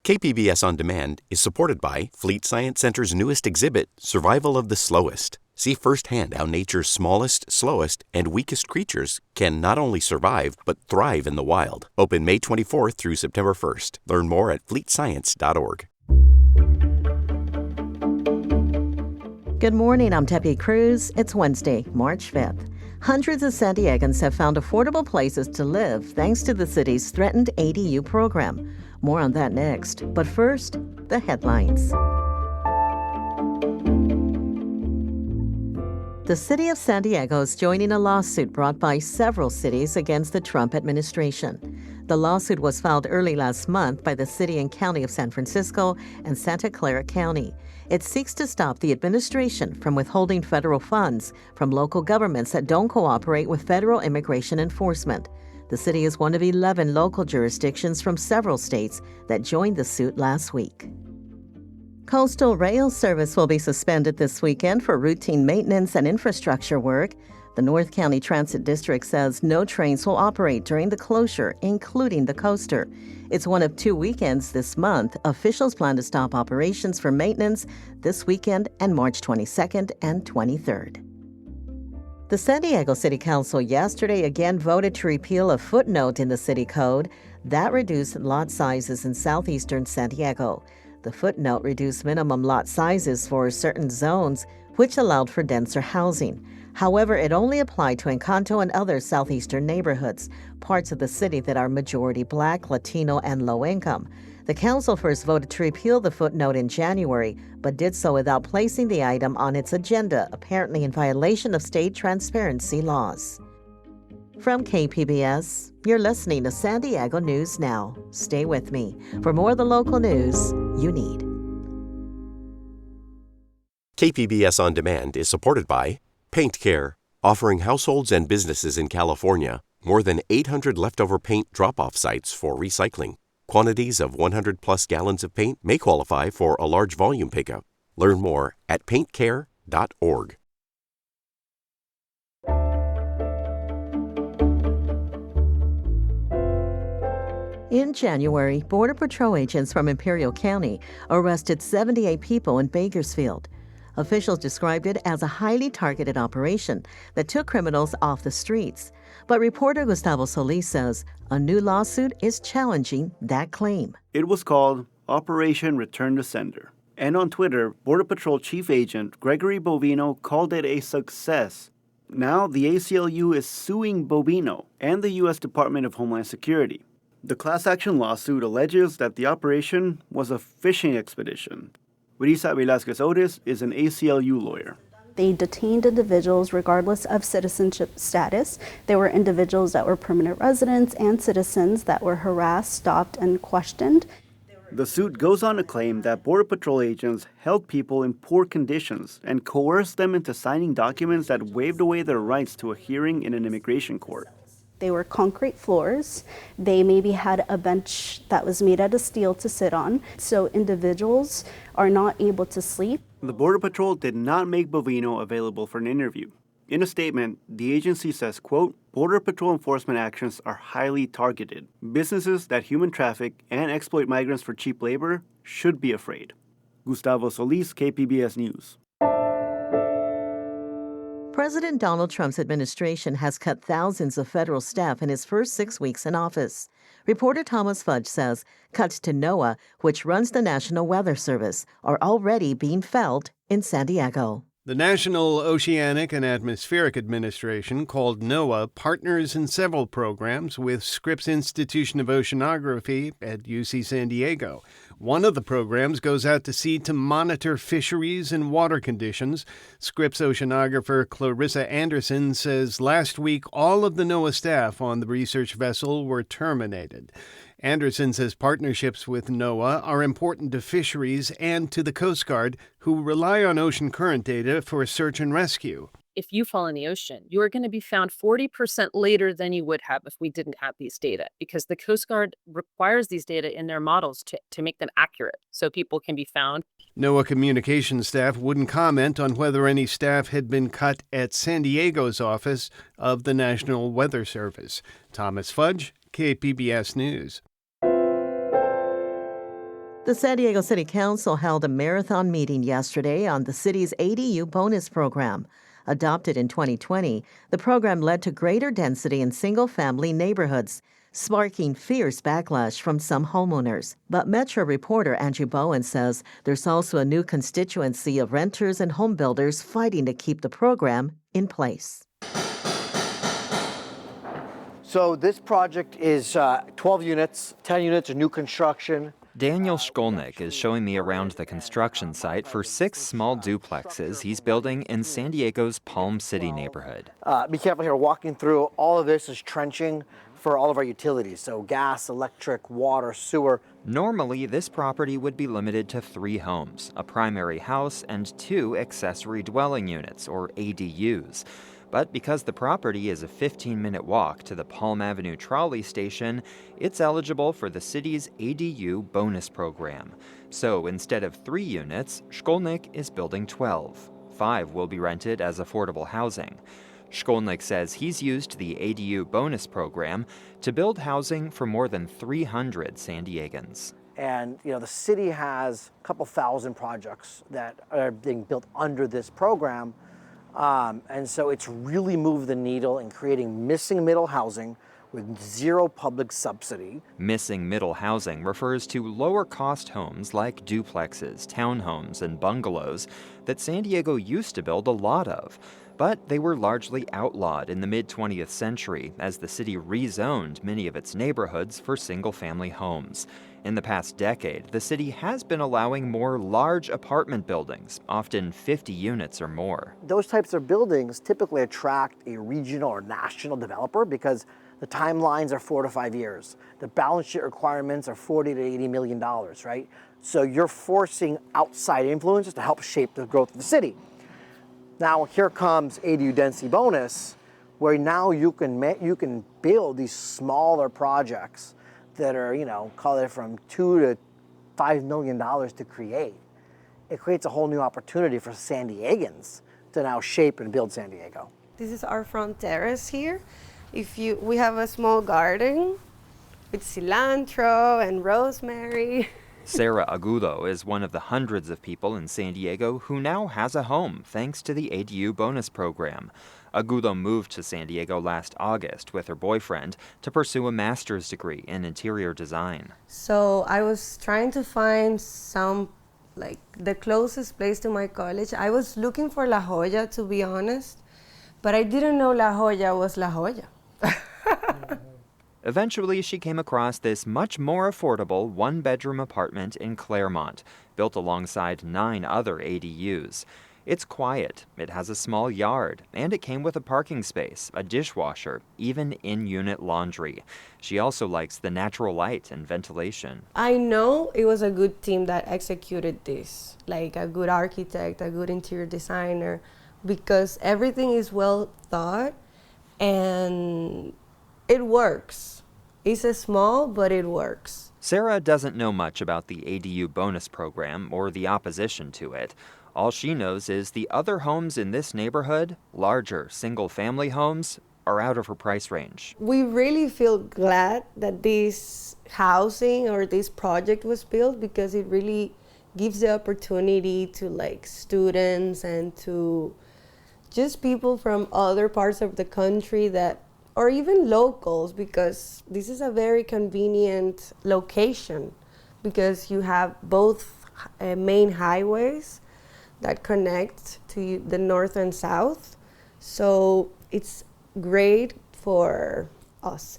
KPBS On Demand is supported by Fleet Science Center's newest exhibit, Survival of the Slowest. See firsthand how nature's smallest, slowest, and weakest creatures can not only survive, but thrive in the wild. Open May 24th through September 1st. Learn more at fleetscience.org. Good morning, I'm Debbie Cruz. It's Wednesday, March 5th. Hundreds of San Diegans have found affordable places to live thanks to the city's threatened ADU program. More on that next. But first, the headlines. The city of San Diego is joining a lawsuit brought by several cities against the Trump administration. The lawsuit was filed early last month by the city and county of San Francisco and Santa Clara County. It seeks to stop the administration from withholding federal funds from local governments that don't cooperate with federal immigration enforcement. The city is one of 11 local jurisdictions from several states that joined the suit last week. Coastal rail service will be suspended this weekend for routine maintenance and infrastructure work. The North County Transit District says no trains will operate during the closure, including the coaster. It's one of 2 weekends this month. Officials plan to stop operations for maintenance this weekend and March 22nd and 23rd. The San Diego City Council yesterday again voted to repeal a footnote in the city code that reduced lot sizes in southeastern San Diego. The footnote reduced minimum lot sizes for certain zones, which allowed for denser housing. However, it only applied to Encanto and other southeastern neighborhoods, parts of the city that are majority Black, Latino, and low income. The council first voted to repeal the footnote in January, but did so without placing the item on its agenda, apparently in violation of state transparency laws. From KPBS, you're listening to San Diego News Now. Stay with me for more of the local news you need. KPBS On Demand is supported by Paint Care, offering households and businesses in California more than 800 leftover paint drop-off sites for recycling. Quantities of 100-plus gallons of paint may qualify for a large volume pickup. Learn more at paintcare.org. In January, Border Patrol agents from Imperial County arrested 78 people in Bakersfield. Officials described it as a highly targeted operation that took criminals off the streets. But reporter Gustavo Solis says a new lawsuit is challenging that claim. It was called Operation Return to Sender. And on Twitter, Border Patrol Chief Agent Gregory Bovino called it a success. Now the ACLU is suing Bovino and the U.S. Department of Homeland Security. The class action lawsuit alleges that the operation was a fishing expedition. Risa Velasquez Otis is an ACLU lawyer. They detained individuals regardless of citizenship status. There were individuals that were permanent residents and citizens that were harassed, stopped, and questioned. The suit goes on to claim that Border Patrol agents held people in poor conditions and coerced them into signing documents that waived away their rights to a hearing in an immigration court. They were concrete floors. They maybe had a bench that was made out of steel to sit on, so individuals are not able to sleep. The Border Patrol did not make Bovino available for an interview. In a statement, the agency says, quote, Border Patrol enforcement actions are highly targeted. Businesses that human traffic and exploit migrants for cheap labor should be afraid. Gustavo Solis, KPBS News. President Donald Trump's administration has cut thousands of federal staff in his first 6 weeks in office. Reporter Thomas Fudge says cuts to NOAA, which runs the National Weather Service, are already being felt in San Diego. The National Oceanic and Atmospheric Administration, called NOAA, partners in several programs with Scripps Institution of Oceanography at UC San Diego. One of the programs goes out to sea to monitor fisheries and water conditions. Scripps oceanographer Clarissa Anderson says last week all of the NOAA staff on the research vessel were terminated. Anderson says partnerships with NOAA are important to fisheries and to the Coast Guard, who rely on ocean current data for search and rescue. If you fall in the ocean, you are going to be found 40% later than you would have if we didn't have these data, because the Coast Guard requires these data in their models to make them accurate so people can be found. NOAA communications staff wouldn't comment on whether any staff had been cut at San Diego's office of the National Weather Service. Thomas Fudge, KPBS News. The San Diego City Council held a marathon meeting yesterday on the city's ADU bonus program. Adopted in 2020, the program led to greater density in single-family neighborhoods, sparking fierce backlash from some homeowners. But Metro reporter Andrew Bowen says there's also a new constituency of renters and home builders fighting to keep the program in place. So this project is 12 units, 10 units of new construction. Daniel Shkolnik is showing me around the construction site for 6 small duplexes he's building in San Diego's Palm City neighborhood. Be careful here, walking through. All of this is trenching for all of our utilities, so gas, electric, water, sewer. Normally, this property would be limited to 3 homes, a primary house and 2 accessory dwelling units, or ADUs. But because the property is a 15-minute walk to the Palm Avenue trolley station, it's eligible for the city's ADU bonus program. So instead of 3 units, Shkolnik is building 12. 5 will be rented as affordable housing. Shkolnik says he's used the ADU bonus program to build housing for more than 300 San Diegans. And, the city has a couple thousand projects that are being built under this program. And so it's really moved the needle in creating missing middle housing with zero public subsidy. Missing middle housing refers to lower-cost homes like duplexes, townhomes, and bungalows that San Diego used to build a lot of. But they were largely outlawed in the mid-20th century as the city rezoned many of its neighborhoods for single-family homes. In the past decade, the city has been allowing more large apartment buildings, often 50 units or more. Those types of buildings typically attract a regional or national developer because the timelines are 4 to 5 years. The balance sheet requirements are $40 to $80 million, right? So you're forcing outside influences to help shape the growth of the city. Now here comes ADU density bonus, where now you can build these smaller projects that are, call it from $2 to $5 million to create. It creates a whole new opportunity for San Diegans to now shape and build San Diego. This is our front terrace here. We have a small garden with cilantro and rosemary. Sarah Agudo is one of the hundreds of people in San Diego who now has a home thanks to the ADU bonus program. Agudo moved to San Diego last August with her boyfriend to pursue a master's degree in interior design. So I was trying to find the closest place to my college. I was looking for La Jolla, to be honest, but I didn't know La Jolla was La Jolla. Eventually, she came across this much more affordable one-bedroom apartment in Claremont, built alongside 9 other ADUs. It's quiet, it has a small yard, and it came with a parking space, a dishwasher, even in-unit laundry. She also likes the natural light and ventilation. I know it was a good team that executed this, like a good architect, a good interior designer, because everything is well thought and it works. It's small, but it works. Sarah doesn't know much about the ADU bonus program or the opposition to it. All she knows is the other homes in this neighborhood, larger single-family homes, are out of her price range. We really feel glad that this housing or this project was built because it really gives the opportunity to students and to just people from other parts of the country or even locals, because this is a very convenient location because you have both main highways that connect to the north and south. So it's great for us.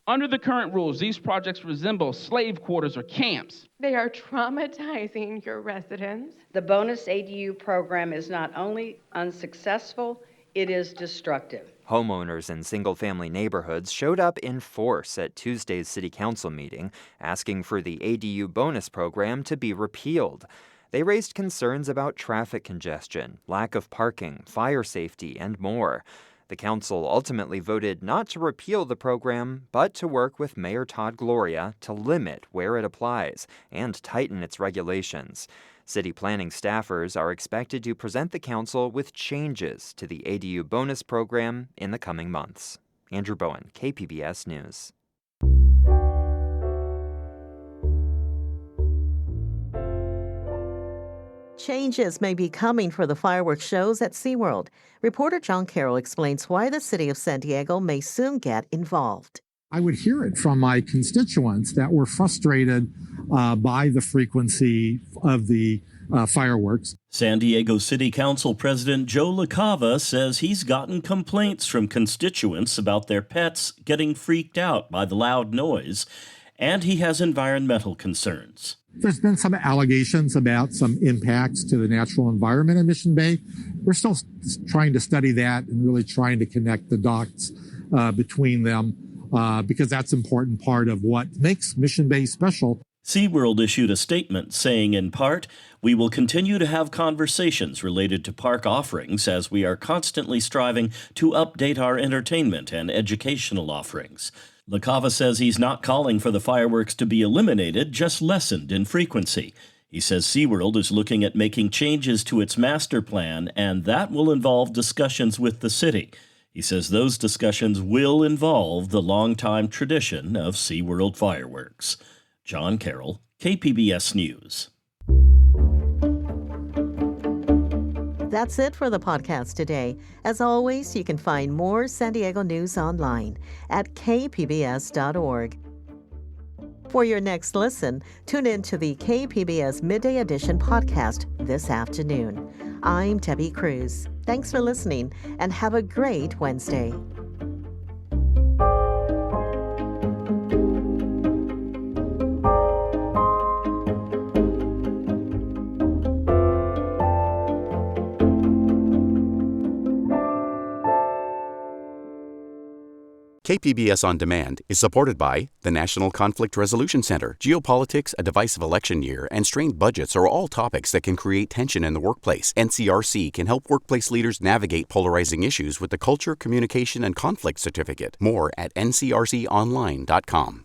Under the current rules, these projects resemble slave quarters or camps. They are traumatizing your residents. The bonus ADU program is not only unsuccessful, it is destructive. Homeowners in single-family neighborhoods showed up in force at Tuesday's City Council meeting, asking for the ADU bonus program to be repealed. They raised concerns about traffic congestion, lack of parking, fire safety, and more. The council ultimately voted not to repeal the program, but to work with Mayor Todd Gloria to limit where it applies and tighten its regulations. City planning staffers are expected to present the council with changes to the ADU bonus program in the coming months. Andrew Bowen, KPBS News. Changes may be coming for the fireworks shows at SeaWorld. Reporter John Carroll explains why the city of San Diego may soon get involved. I would hear it from my constituents that were frustrated by the frequency of the fireworks. San Diego City Council President Joe LaCava says he's gotten complaints from constituents about their pets getting freaked out by the loud noise, and he has environmental concerns. There's been some allegations about some impacts to the natural environment in Mission Bay. We're still trying to study that and really trying to connect the dots between them because that's an important part of what makes Mission Bay special. SeaWorld issued a statement saying, in part, "We will continue to have conversations related to park offerings as we are constantly striving to update our entertainment and educational offerings." LaCava says he's not calling for the fireworks to be eliminated, just lessened in frequency. He says SeaWorld is looking at making changes to its master plan, and that will involve discussions with the city. He says those discussions will involve the longtime tradition of SeaWorld fireworks. John Carroll, KPBS News. That's it for the podcast today. As always, you can find more San Diego news online at kpbs.org. For your next listen, tune in to the KPBS Midday Edition podcast this afternoon. I'm Debbie Cruz. Thanks for listening and have a great Wednesday. KPBS On Demand is supported by the National Conflict Resolution Center. Geopolitics, a divisive election year, and strained budgets are all topics that can create tension in the workplace. NCRC can help workplace leaders navigate polarizing issues with the Culture, Communication, and Conflict Certificate. More at ncrconline.com.